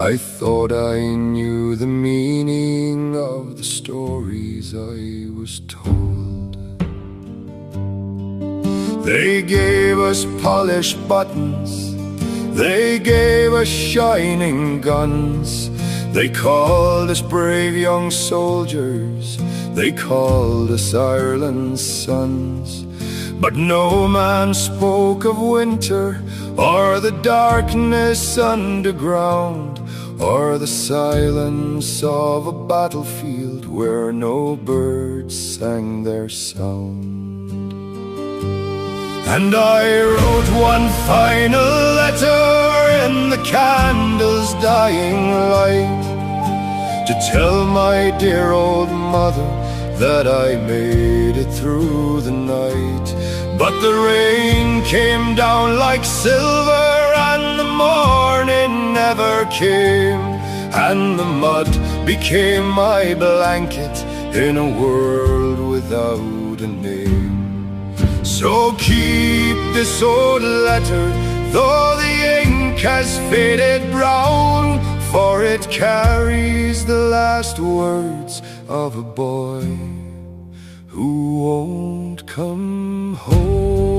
I thought I knew the meaning of the stories I was told. They gave us polished buttons, they gave us shining guns. They called us brave young soldiers, they called us Ireland's sons. But no man spoke of winter, or the darkness underground, or the silence of a battlefield where no birds sang their sound. And I wrote one final letter in the candle's dying light, to tell my dear old mother that I made it through the night. But the rain came down like silver, and the morning never came, and the mud became my blanket in a world without a name. So keep this old letter, though the ink has faded brown, for it carries the last words of a boy who won't come home.